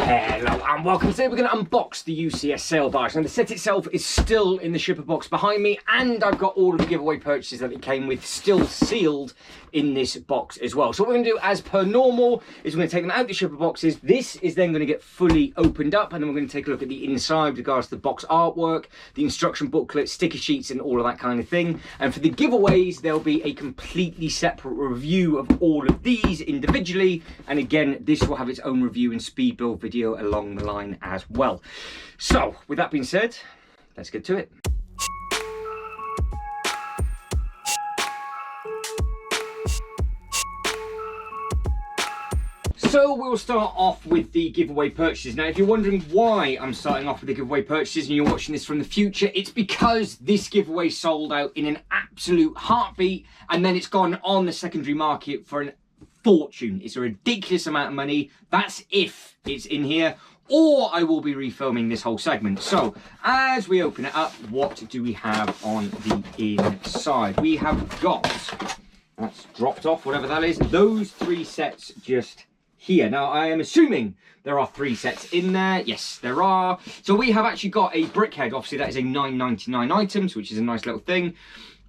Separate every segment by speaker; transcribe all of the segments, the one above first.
Speaker 1: Hello and welcome. Today we're going to unbox the UCS Sail Barge. Now the set itself is still in the shipper box behind me, and I've got all of the giveaway purchases that it came with still sealed in this box as well. So what we're going to do, as per normal, is we're going to take them out the shipper boxes. This is then going to get fully opened up, and then we're going to take a look at the inside with regards to the box artwork, the instruction booklet, sticker sheets and all of that kind of thing. And for the giveaways, there'll be a completely separate review of all of these individually, and again this will have its own review and speed build video along the line as well. So with that being said, let's get to it. So we'll start off with the giveaway purchases. Now, if you're wondering why I'm starting off with the giveaway purchases and you're watching this from the future, it's because this giveaway sold out in an absolute heartbeat, and then it's gone on the secondary market for a fortune. It's a ridiculous amount of money. That's if it's in here, or I will be refilming this whole segment. So as we open it up, what do we have on the inside? We have got, that's dropped off, whatever that is, those three sets just here. Now I am assuming there are three sets in there. Yes, there are. So we have actually got a brickhead. Obviously that is a $9.99 items, which is a nice little thing.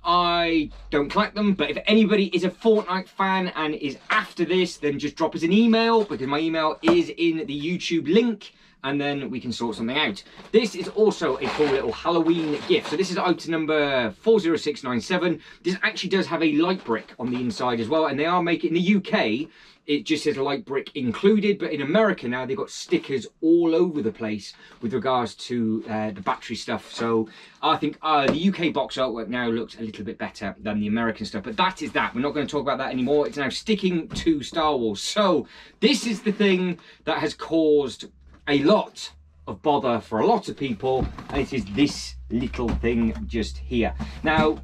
Speaker 1: I don't collect them, but if anybody is a Fortnite fan and is after this, then just drop us an email, because my email is in the YouTube link, and then we can sort something out. This is also a cool little Halloween gift. So this is item number 40697. This actually does have a light brick on the inside as well, and they are making, in the UK, it just says light brick included, but in America now they've got stickers all over the place with regards to the battery stuff. So I think the UK box artwork now looks a little bit better than the American stuff, but that is that. We're not going to talk about that anymore. It's now sticking to Star Wars. So this is the thing that has caused a lot of bother for a lot of people, and it is this little thing just here. Now,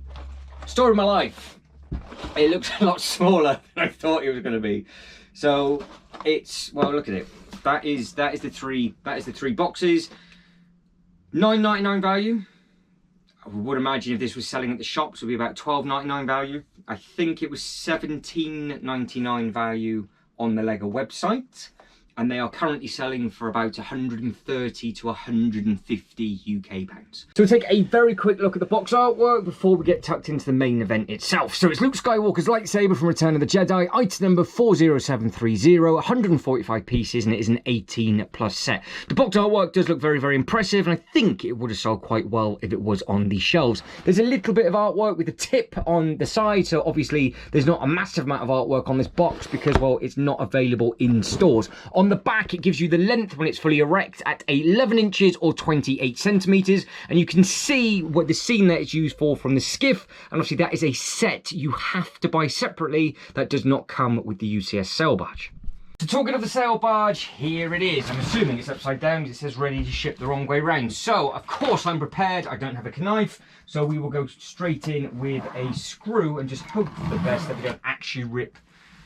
Speaker 1: story of my life, it looks a lot smaller than I thought it was going to be. So it's, well, look at it. That is the three boxes. $9.99 value. I would imagine if this was selling at the shops, it would be about $12.99 value. I think it was $17.99 value on the Lego website, and they are currently selling for about 130 to 150 UK pounds. So we'll take a very quick look at the box artwork before we get tucked into the main event itself. So it's Luke Skywalker's lightsaber from Return of the Jedi, item number 40730, 145 pieces, and it is an 18+ set. The box artwork does look very, very impressive, and I think it would have sold quite well if it was on the shelves. There's a little bit of artwork with a tip on the side, so obviously there's not a massive amount of artwork on this box because, well, it's not available in stores. On the back, it gives you the length when it's fully erect at 11 inches or 28 centimeters, and you can see what the scene that it's used for from the skiff, and obviously that is a set you have to buy separately. That does not come with the UCS Sail Barge. So talking of the Sail Barge, here it is. I'm assuming it's upside down because it says ready to ship the wrong way round. So of course I'm prepared. I don't have a knife, so we will go straight in with a screw and just hope for the best that we don't actually rip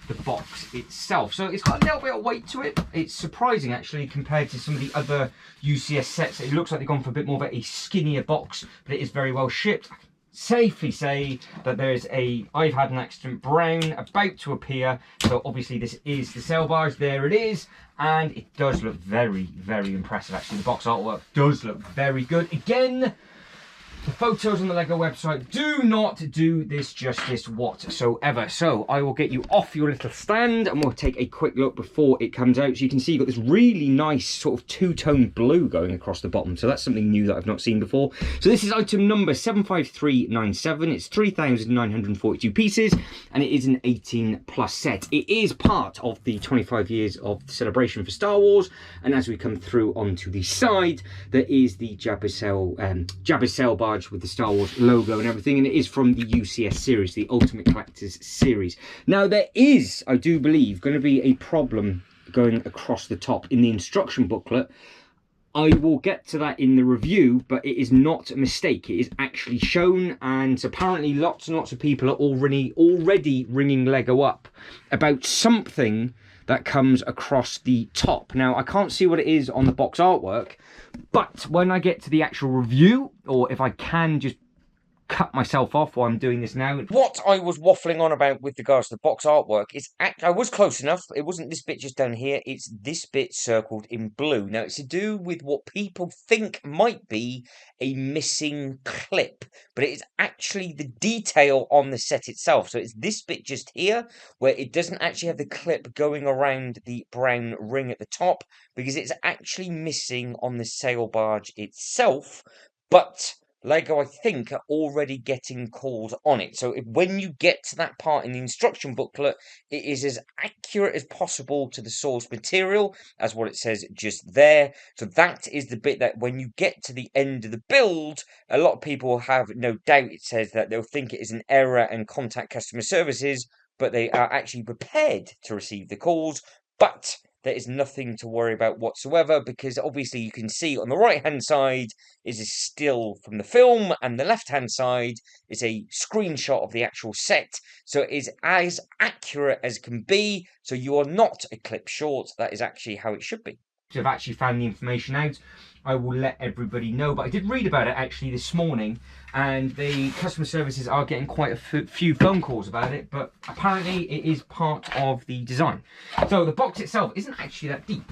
Speaker 1: the box itself. So it's got a little bit of weight to it. It's surprising actually compared to some of the other UCS sets. It looks like they've gone for a bit more of a skinnier box, but it is very well shipped. I can safely say that there is a I've had an accident brown about to appear. So obviously this is the Sail Barge. There it is, and it does look very, very impressive actually. The box artwork does look very good. Again, the photos on the Lego website do not do this justice whatsoever. So I will get you off your little stand and we'll take a quick look before it comes out. So you can see you've got this really nice sort of two-tone blue going across the bottom. So that's something new that I've not seen before. So this is item number 75397. It's 3,942 pieces, and it is an 18+ set. It is part of the 25 years of the celebration for Star Wars. And as we come through onto the side, there is the Jabba Sail Barge with the Star Wars logo and everything, and it is from the UCS series, the Ultimate Collectors series. Now there is, I do believe, going to be a problem going across the top in the instruction booklet. I will get to that in the review, but it is not a mistake. It is actually shown, and apparently lots and lots of people are already ringing Lego up about something that comes across the top. Now, I can't see what it is on the box artwork, but when I get to the actual review, or if I can just cut myself off while I'm doing this now. What I was waffling on about with regards to the box artwork is, I was close enough. It wasn't this bit just down here. It's this bit circled in blue. Now, it's to do with what people think might be a missing clip, but it is actually the detail on the set itself. So it's this bit just here where it doesn't actually have the clip going around the brown ring at the top, because it's actually missing on the sail barge itself. But Lego, I think, are already getting calls on it. So when you get to that part in the instruction booklet, it is as accurate as possible to the source material as what it says just there. So that is the bit that when you get to the end of the build, a lot of people have no doubt it says that they'll think it is an error and contact customer services, but they are actually prepared to receive the calls. But there is nothing to worry about whatsoever, because obviously you can see on the right hand side is a still from the film, and the left hand side is a screenshot of the actual set. So it is as accurate as can be. So you are not a clip short. That is actually how it should be. I've actually found the information out. I will let everybody know, but I did read about it actually this morning, and the customer services are getting quite a few phone calls about it, but apparently it is part of the design. So the box itself isn't actually that deep.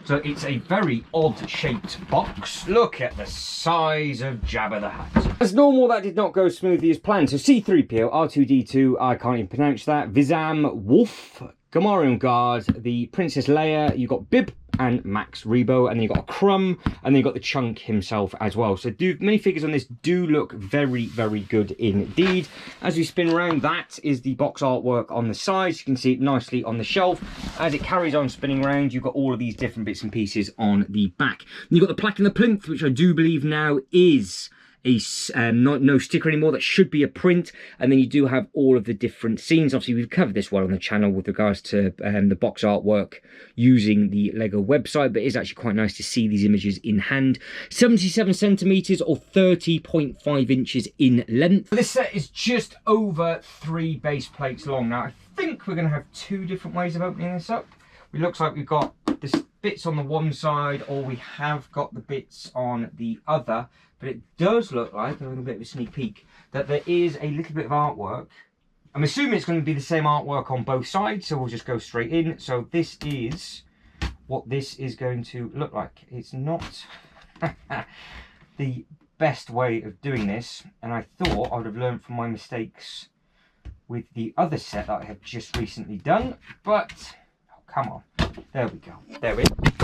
Speaker 1: So it's a very odd shaped box. Look at the size of Jabba the Hutt. As normal, that did not go as smoothly as planned. So C-3PO, R2-D2, I can't even pronounce that, Vizam, Wolf, Gamorrean Guard, the Princess Leia, you've got Bib and Max Rebo, and then you've got a Crumb, and then you've got the Chunk himself as well. So many figures on this do look very, very good indeed. As we spin around, that is the box artwork on the sides. You can see it nicely on the shelf. As it carries on spinning around, you've got all of these different bits and pieces on the back. And you've got the plaque and the plinth, which I do believe now is no sticker anymore. That should be a print. And then you do have all of the different scenes. Obviously we've covered this one on the channel with regards to the box artwork using the Lego website, but it's actually quite nice to see these images in hand. 77 centimeters or 30.5 inches in length. This set is just over 3 base plates long. Now I think we're going to have 2 different ways of opening this up. It looks like we've got this bits on the one side, or we have got the bits on the other. But it does look like, a little bit of a sneak peek, that there is a little bit of artwork. I'm assuming it's going to be the same artwork on both sides, so we'll just go straight in. So this is what this is going to look like. It's not the best way of doing this, and I thought I would have learned from my mistakes with the other set that I have just recently done, but oh, come on. There we go. There it is.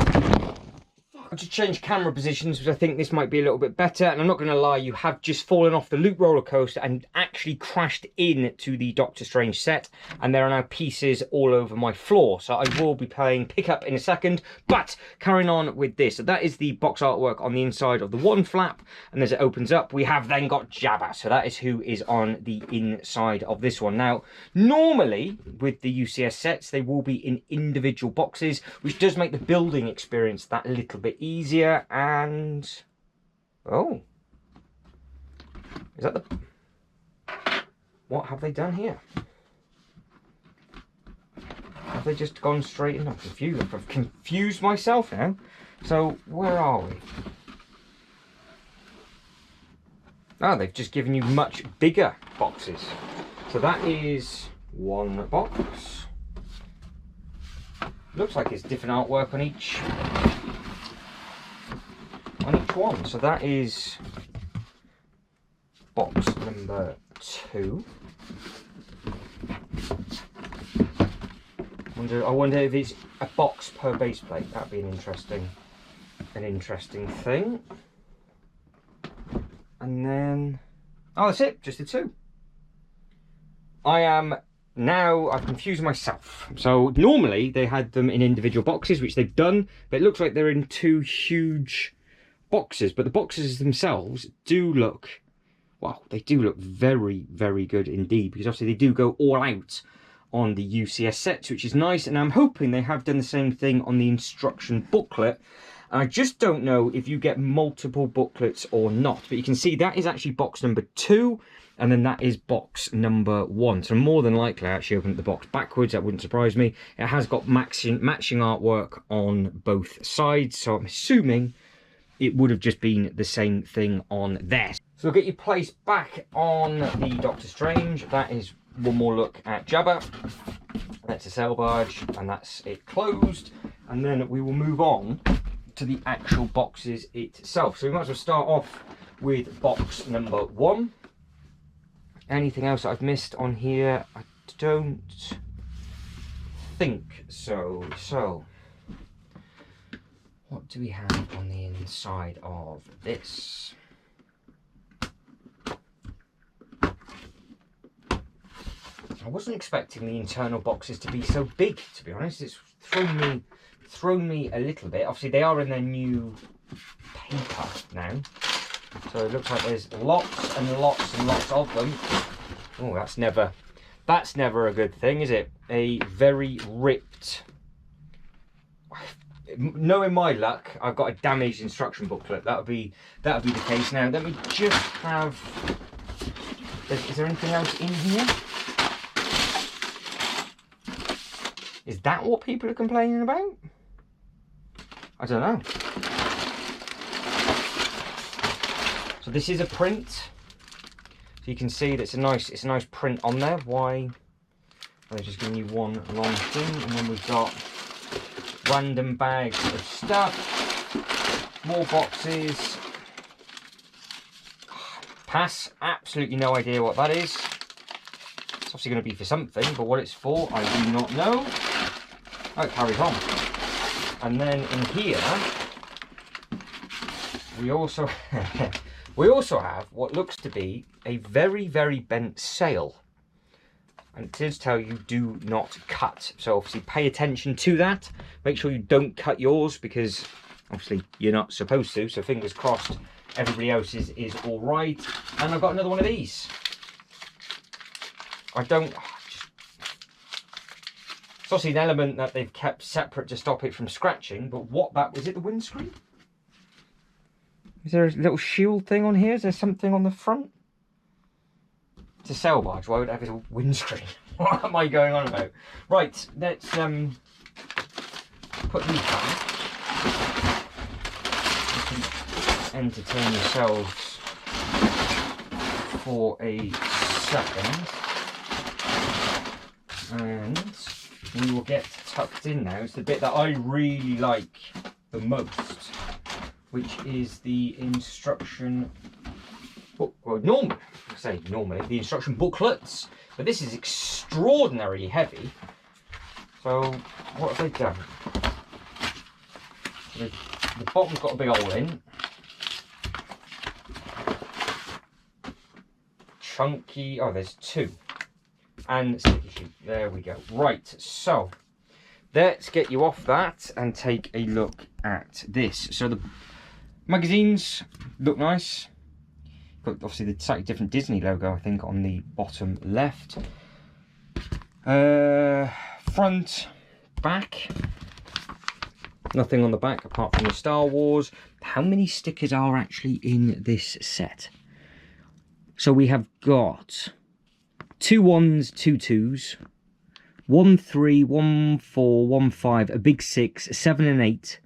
Speaker 1: I've just changed camera positions because I think this might be a little bit better, and I'm not going to lie, you have just fallen off the loop roller coaster and actually crashed into the Doctor Strange set, and there are now pieces all over my floor. So I will be playing pickup in a second, but carrying on with this. So that is the box artwork on the inside of the one flap, and as it opens up, we have then got Jabba. So that is who is on the inside of this one. Now, normally with the UCS sets, they will be in individual boxes, which does make the building experience that little bit easier. And oh, is that the, what have they done here? Have they just gone straight in? I'm confused. I've confused myself now. So where are we? Oh, they've just given you much bigger boxes. So that is one box. Looks like it's different artwork on each one. So that is box number 2. I wonder if it's a box per base plate. That'd be an interesting thing. And then, oh, that's it, just the 2. I've confused myself. So normally they had them in individual boxes, which they've done, but it looks like they're in 2 huge boxes. But the boxes themselves do look, well, they do look very, very good indeed, because obviously they do go all out on the UCS sets, which is nice. And I'm hoping they have done the same thing on the instruction booklet. And I just don't know if you get multiple booklets or not, but you can see that is actually box number 2, and then that is box number 1. So more than likely I actually opened the box backwards. That wouldn't surprise me. It has got matching artwork on both sides, so I'm assuming it would have just been the same thing on there. So we'll get you placed back on the Doctor Strange. That is one more look at Jabba. That's a sail barge, and that's it closed. And then we will move on to the actual boxes itself. So we might as well start off with box number 1. Anything else I've missed on here? I don't think so. So, what do we have on the inside of this? I wasn't expecting the internal boxes to be so big, to be honest. It's thrown me a little bit. Obviously, they are in their new paper now, so it looks like there's lots and lots and lots of them. Oh, that's never a good thing, is it? A very ripped. Knowing my luck, I've got a damaged instruction booklet. That would be the case. Now, let me just have. Is there anything else in here? Is that what people are complaining about? I don't know. So this is a print. So you can see that it's a nice print on there. Why? They're just giving you one long thing, and then we've got random bags of stuff, more boxes. Pass. Absolutely no idea what that is. It's obviously going to be for something, but what it's for, I do not know. Oh, it carries on. And then in here, we also have what looks to be a very, very bent sail. And it does tell you do not cut. So obviously pay attention to that. Make sure you don't cut yours, because obviously you're not supposed to. So fingers crossed everybody else is all right. And I've got another one of these. It's obviously an element that they've kept separate to stop it from scratching, but was it the windscreen? Is there a little shield thing on here? Is there something on the front? It's a sail barge. Why would it have a windscreen? What am I going on about? Right, let's put these back. You can entertain yourselves for a second. And we will get tucked in now. It's the bit that I really like the most, which is the instruction book. Well, normally the instruction booklets, but this is extraordinarily heavy. So what have they done? The bottom's got a big hole in. Chunky. Oh, there's 2. And sticky sheet. There we go. Right, so let's get you off that and take a look at this. So the magazines look nice. Got obviously the slightly different Disney logo, I think, on the bottom left. Front, back. Nothing on the back apart from the Star Wars. How many stickers are actually in this set? So we have got 2 1s, 2 2s, 1 3, 1 4, 1 5, a big 6, 7 and 8,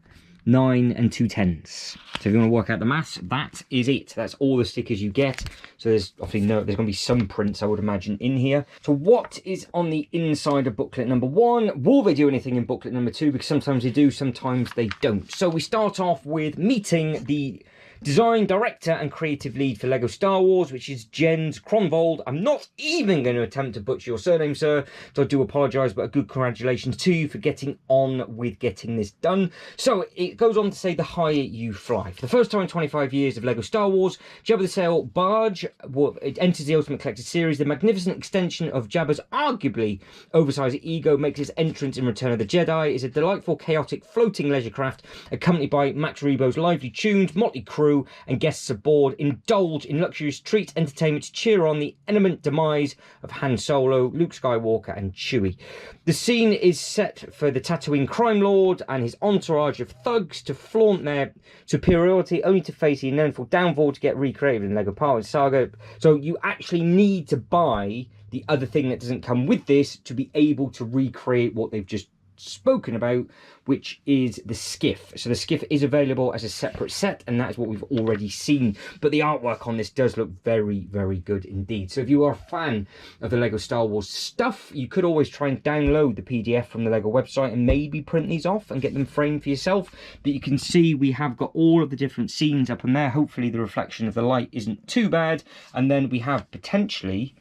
Speaker 1: 9 and 2 10s. So if you want to work out the maths, that is it. That's all the stickers you get. So there's obviously there's going to be some prints, I would imagine, in here. So what is on the inside of booklet number 1? Will they do anything in booklet number 2? Because sometimes they do, sometimes they don't. So we start off with meeting the design director and creative lead for Lego Star Wars, which is Jens Kronvold. I'm not even going to attempt to butcher your surname, sir, so I do apologise, but a good congratulations to you for getting on with getting this done. So it goes on to say the higher you fly. For the first time in 25 years of Lego Star Wars, Jabba the Sail Barge it enters the Ultimate Collector series. The magnificent extension of Jabba's arguably oversized ego makes its entrance in Return of the Jedi. It's a delightful, chaotic, floating leisure craft accompanied by Max Rebo's lively tunes, motley crew, and guests aboard indulge in luxurious treat entertainment to cheer on the imminent demise of Han Solo, Luke Skywalker and Chewie. The scene is set for the Tatooine crime lord and his entourage of thugs to flaunt their superiority, only to face the inevitable downfall to get recreated in Lego Power Saga. So you actually need to buy the other thing that doesn't come with this to be able to recreate what they've just spoken about, which is the skiff. So the skiff is available as a separate set, and that is what we've already seen. But the artwork on this does look very, very good indeed. So if you are a fan of the Lego Star Wars stuff, you could always try and download the PDF from the Lego website and maybe print these off and get them framed for yourself. But you can see we have got all of the different scenes up in there. Hopefully the reflection of the light isn't too bad. And then we have potentially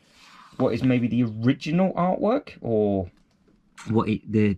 Speaker 1: what is maybe the original artwork, or what the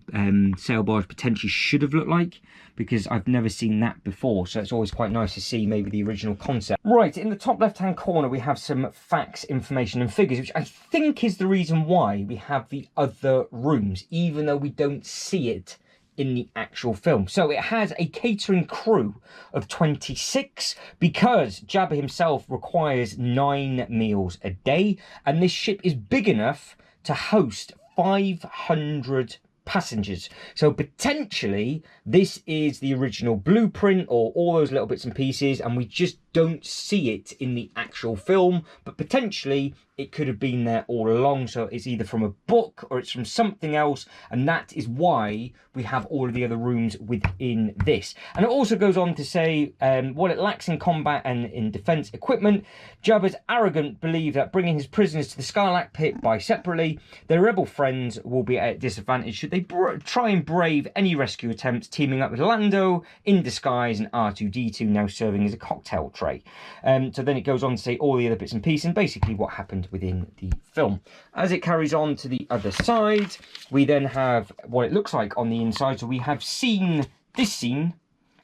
Speaker 1: sail barge potentially should have looked like, because I've never seen that before, so it's always quite nice to see maybe the original concept. Right, in the top left hand corner we have some facts, information and figures, which I think is the reason why we have the other rooms, even though we don't see it in the actual film. So it has a catering crew of 26 because Jabba himself requires 9 meals a day, and this ship is big enough to host 500 passengers. So potentially this is the original blueprint, or all those little bits and pieces, and we just don't see it in the actual film, but potentially it could have been there all along. So it's either from a book or it's from something else, and that is why we have all of the other rooms within this. And it also goes on to say what it lacks in combat and in defense equipment. Jabba's arrogant belief that bringing his prisoners to the Scarlac pit by separately, their rebel friends will be at a disadvantage should they try and brave any rescue attempts, teaming up with Lando in disguise and R2-D2 now serving as a cocktail tray. So then it goes on to say all the other bits and pieces and basically what happened within the film. As it carries on to the other side, we then have what it looks like on the inside. So we have seen this scene,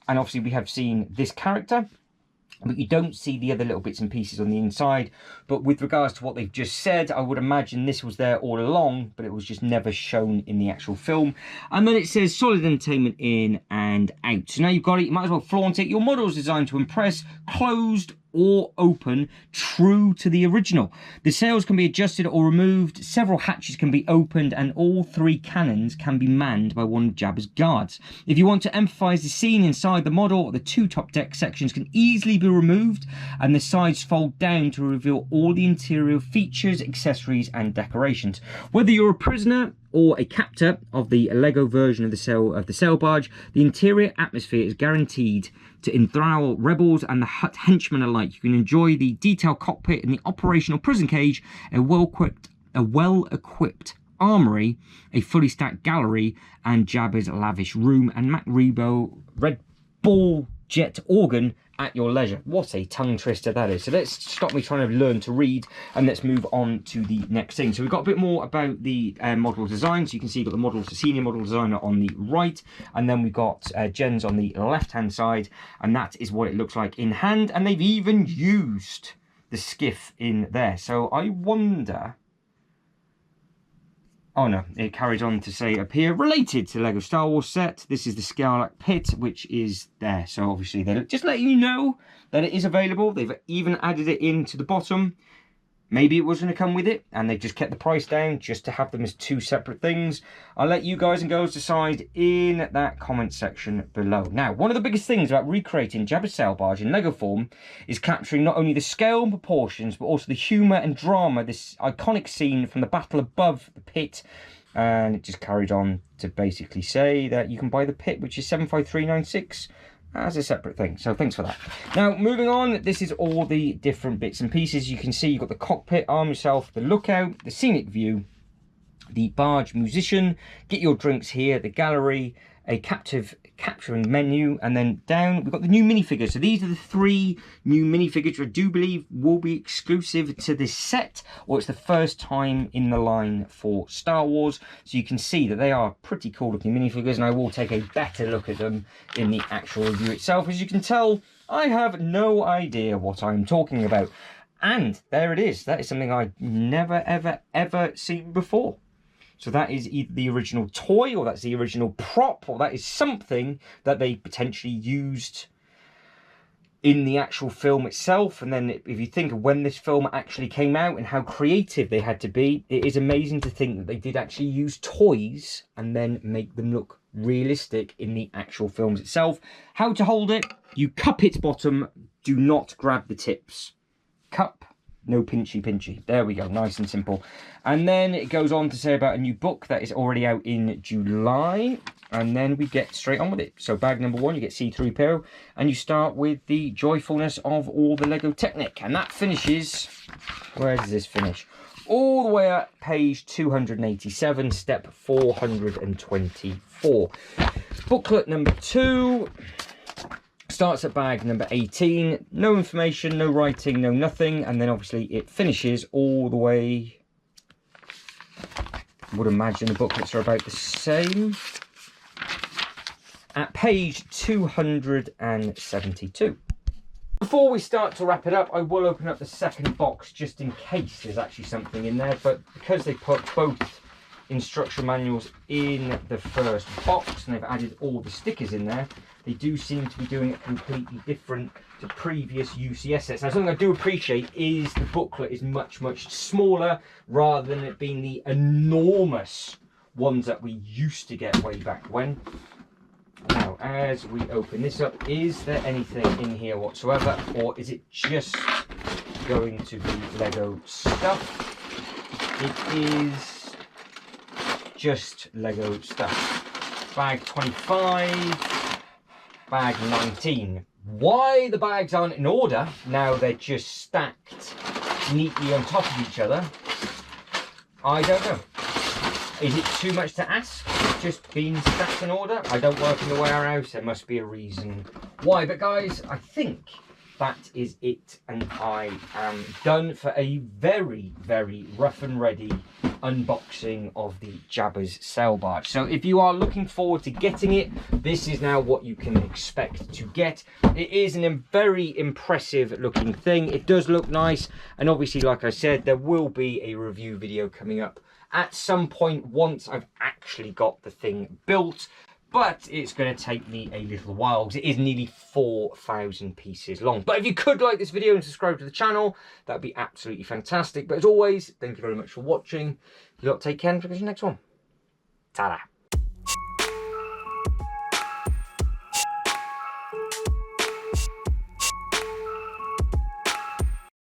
Speaker 1: and obviously we have seen this character, but you don't see the other little bits and pieces on the inside. But with regards to what they've just said, I would imagine this was there all along, but it was just never shown in the actual film. And then it says solid entertainment in and out. So now you've got it, you might as well flaunt it. Your model is designed to impress, closed or open, true to the original. The sails can be adjusted or removed, several hatches can be opened, and all 3 cannons can be manned by one of Jabba's guards. If you want to emphasize the scene inside the model, the 2 top deck sections can easily be removed, and the sides fold down to reveal all the interior features, accessories and decorations. Whether you're a prisoner or a captor of the Lego version of the sail barge, the interior atmosphere is guaranteed to enthrall rebels and the Hutt henchmen alike. You can enjoy the detailed cockpit and the operational prison cage, a well-equipped armory, a fully stacked gallery, and Jabba's lavish room, and Mac Rebo Red Bull jet organ at your leisure. What a tongue twister that is. So let's stop me trying to learn to read and let's move on to the next thing. So we've got a bit more about the model design. So you can see you've got the senior model designer on the right, and then we've got Jen's on the left hand side, and that is what it looks like in hand. And they've even used the skiff in there. So I wonder... Oh no, it carries on to say up here, related to Lego Star Wars set, this is the Scarlac Pit, which is there. So obviously they're just letting you know that it is available. They've even added it into the bottom. Maybe it was going to come with it, and they've just kept the price down just to have them as 2 separate things. I'll let you guys and girls decide in that comment section below. Now, one of the biggest things about recreating Jabba's sail barge in Lego form is capturing not only the scale and proportions, but also the humour and drama, this iconic scene from the battle above the pit. And it just carried on to basically say that you can buy the pit, which is 75396. As a separate thing, so thanks for that. Now moving on, this is all the different bits and pieces. You can see you've got the cockpit, arm yourself, the lookout, the scenic view, the barge musician, get your drinks here, the gallery, a capturing menu, and then down we've got the new minifigures. So these are the 3 new minifigures which I do believe will be exclusive to this set, or it's the first time in the line for Star Wars. So you can see that they are pretty cool looking minifigures, and I will take a better look at them in the actual review itself. As you can tell, I have no idea what I'm talking about, and there it is. That is something I've never ever seen before. So that is either the original toy, or that's the original prop, or that is something that they potentially used in the actual film itself. And then if you think of when this film actually came out and how creative they had to be, it is amazing to think that they did actually use toys and then make them look realistic in the actual films itself. How to hold it: you cup its bottom, do not grab the tips. Cup, No pinchy. There we go, nice and simple. And then it goes on to say about a new book that is already out in July. And then we get straight on with it. So bag number 1, you get C-3PO. And you start with the joyfulness of all the Lego Technic. And that finishes, where does this finish? All the way at page 287, step 424. Booklet number 2 starts at bag number 18. No information, no writing, no nothing. And then obviously it finishes all the way. I would imagine the booklets are about the same. At page 272. Before we start to wrap it up, I will open up the second box just in case there's actually something in there. But because they put both instruction manuals in the first box and they've added all the stickers in there, they do seem to be doing it completely different to previous UCS sets. Now, something I do appreciate is the booklet is much smaller rather than it being the enormous ones that we used to get way back when. Now, as we open this up, is there anything in here whatsoever, or is it just going to be Lego stuff? It is just Lego stuff. Bag 25, bag 19. Why the bags aren't in order, now they're just stacked neatly on top of each other, I don't know. Is it too much to ask? Just being stacked in order? I don't work in the warehouse, there must be a reason why. But guys, I think that is it, and I am done for a very rough and ready unboxing of the Jabba's Sail Barge. So if you are looking forward to getting it, this is now what you can expect to get. It is a very impressive looking thing. It does look nice, and obviously, like I said, there will be a review video coming up at some point once I've actually got the thing built, but it's going to take me a little while because it is nearly 4,000 pieces long. But if you could like this video and subscribe to the channel, that would be absolutely fantastic. But as always, thank you very much for watching. You lot take care and see you in the next one. Ta-da.